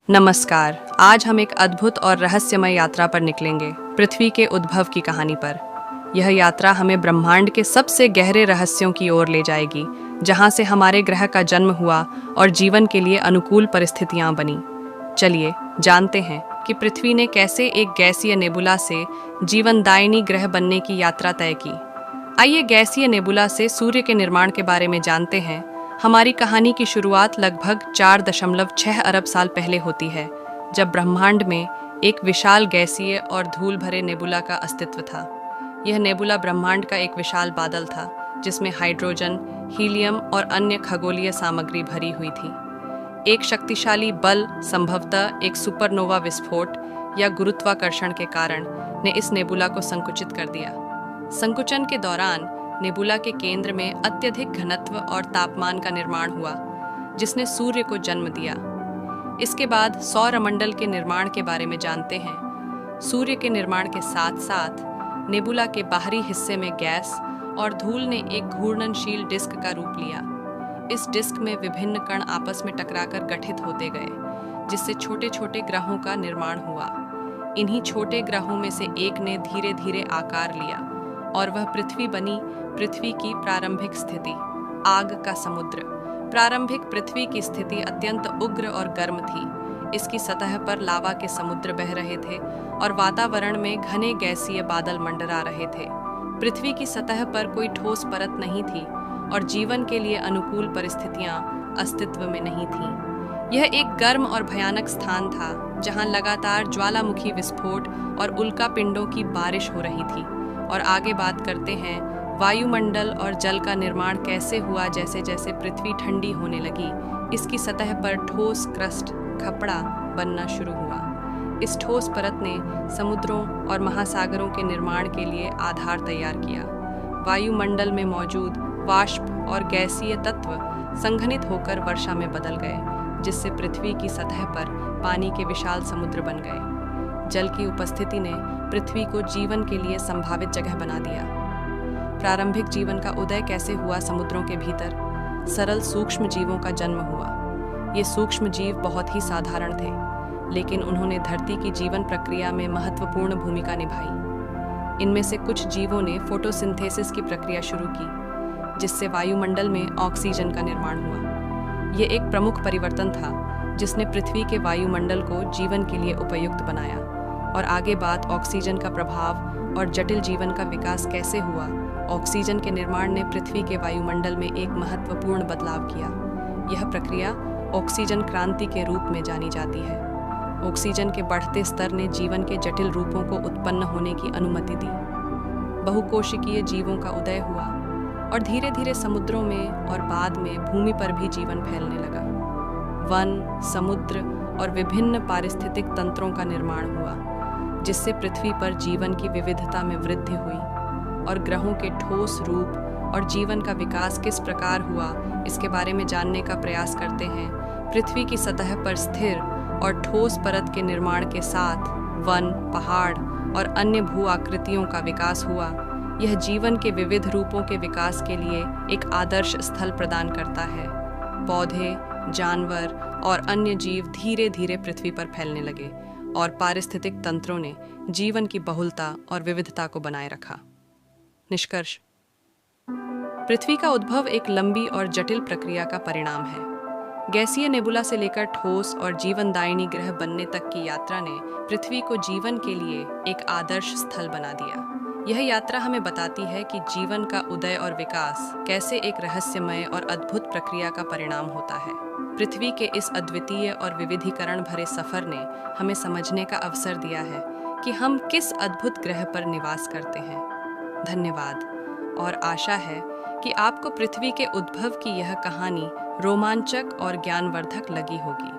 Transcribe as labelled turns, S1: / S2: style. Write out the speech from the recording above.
S1: नमस्कार। आज हम एक अद्भुत और रहस्यमय यात्रा पर निकलेंगे, पृथ्वी के उद्भव की कहानी पर। यह यात्रा हमें ब्रह्मांड के सबसे गहरे रहस्यों की ओर ले जाएगी, जहां से हमारे ग्रह का जन्म हुआ और जीवन के लिए अनुकूल परिस्थितियां बनी। चलिए जानते हैं कि पृथ्वी ने कैसे एक गैसीय नेबुला से जीवनदायिनी ग्रह बनने की यात्रा तय की। आइए गैसीय नेबुला से सूर्य के निर्माण के बारे में जानते हैं। हमारी कहानी की शुरुआत लगभग 4.6 अरब साल पहले होती है, जब ब्रह्मांड में एक विशाल गैसीय और धूल भरे नेबुला का अस्तित्व था। यह नेबुला ब्रह्मांड का एक विशाल बादल था, जिसमें हाइड्रोजन, हीलियम और अन्य खगोलीय सामग्री भरी हुई थी। एक शक्तिशाली बल, संभवतः एक सुपरनोवा विस्फोट या गुरुत्वाकर्षण के कारण, ने इस नेबुला को संकुचित कर दिया। संकुचन के दौरान नेबुला के केंद्र में अत्यधिक घनत्व और तापमान का निर्माण हुआ, जिसने सूर्य को जन्म दिया। इसके बाद सौरमंडल के निर्माण के बारे में जानते हैं। सूर्य के निर्माण के साथ साथ नेबुला के बाहरी हिस्से में गैस और धूल ने एक घूर्णनशील डिस्क का रूप लिया। इस डिस्क में विभिन्न कण आपस में टकराकर गठित होते गए, जिससे छोटे छोटे ग्रहों का निर्माण हुआ। इन्हीं छोटे ग्रहों में से एक ने धीरे धीरे आकार लिया और वह पृथ्वी बनी। पृथ्वी की प्रारंभिक स्थिति, आग का समुद्र। प्रारंभिक पृथ्वी की स्थिति अत्यंत उग्र और गर्म थी। इसकी सतह पर लावा के समुद्र बह रहे थे और वातावरण में घने गैसीय बादल मंडरा रहे थे। पृथ्वी की सतह पर कोई ठोस परत नहीं थी और जीवन के लिए अनुकूल परिस्थितियां अस्तित्व में नहीं थीं। यह एक गर्म और भयानक स्थान था, जहां लगातार ज्वालामुखी विस्फोट और उल्का पिंडों की बारिश हो रही थी। और आगे बात करते हैं वायुमंडल और जल का निर्माण कैसे हुआ। जैसे जैसे पृथ्वी ठंडी होने लगी, इसकी सतह पर ठोस क्रस्ट, खपड़ा बनना शुरू हुआ। इस ठोस परत ने समुद्रों और महासागरों के निर्माण के लिए आधार तैयार किया। वायुमंडल में मौजूद वाष्प और गैसीय तत्व संघनित होकर वर्षा में बदल गए, जिससे पृथ्वी की सतह पर पानी के विशाल समुद्र बन गए। जल की उपस्थिति ने पृथ्वी को जीवन के लिए संभावित जगह बना दिया। प्रारंभिक जीवन का उदय कैसे हुआ। समुद्रों के भीतर सरल सूक्ष्म जीवों का जन्म हुआ। ये सूक्ष्म जीव बहुत ही साधारण थे, लेकिन उन्होंने धरती की जीवन प्रक्रिया में महत्वपूर्ण भूमिका निभाई। इनमें से कुछ जीवों ने फोटोसिंथेसिस की प्रक्रिया शुरू की, जिससे वायुमंडल में ऑक्सीजन का निर्माण हुआ। ये एक प्रमुख परिवर्तन था, जिसने पृथ्वी के वायुमंडल को जीवन के लिए उपयुक्त बनाया। और आगे बात ऑक्सीजन का प्रभाव और जटिल जीवन का विकास कैसे हुआ। ऑक्सीजन के निर्माण ने पृथ्वी के वायुमंडल में एक महत्वपूर्ण बदलाव किया। यह प्रक्रिया ऑक्सीजन क्रांति के रूप में जानी जाती है। ऑक्सीजन के बढ़ते स्तर ने जीवन के जटिल रूपों को उत्पन्न होने की अनुमति दी। बहुकोशिकीय जीवों का उदय हुआ और धीरे धीरे समुद्रों में और बाद में भूमि पर भी जीवन फैलने लगा। वन, समुद्र और विभिन्न पारिस्थितिक तंत्रों का निर्माण हुआ, जिससे पृथ्वी पर जीवन की विविधता में वृद्धि हुई। और ग्रहों के ठोस रूप और जीवन का विकास किस प्रकार हुआ, इसके बारे में जानने का प्रयास करते हैं। पृथ्वी की सतह पर स्थिर और ठोस परत के निर्माण के साथ वन, पहाड़ और अन्य भू आकृतियों का विकास हुआ। यह जीवन के विविध रूपों के विकास के लिए एक आदर्श स्थल प्रदान करता है। पौधे, जानवर और अन्य जीव धीरे धीरे पृथ्वी पर फैलने लगे और पारिस्थितिक तंत्रों ने जीवन की बहुलता और विविधता को बनाए रखा। निष्कर्ष: पृथ्वी का उद्भव एक लंबी और जटिल प्रक्रिया का परिणाम है। गैसीय नेबुला से लेकर ठोस और जीवनदायिनी ग्रह बनने तक की यात्रा ने पृथ्वी को जीवन के लिए एक आदर्श स्थल बना दिया। यह यात्रा हमें बताती है कि जीवन का उदय और विकास कैसे एक रहस्यमय और अद्भुत प्रक्रिया का परिणाम होता है। पृथ्वी के इस अद्वितीय और विविधीकरण भरे सफर ने हमें समझने का अवसर दिया है कि हम किस अद्भुत ग्रह पर निवास करते हैं। धन्यवाद, और आशा है कि आपको पृथ्वी के उद्भव की यह कहानी रोमांचक और ज्ञानवर्धक लगी होगी।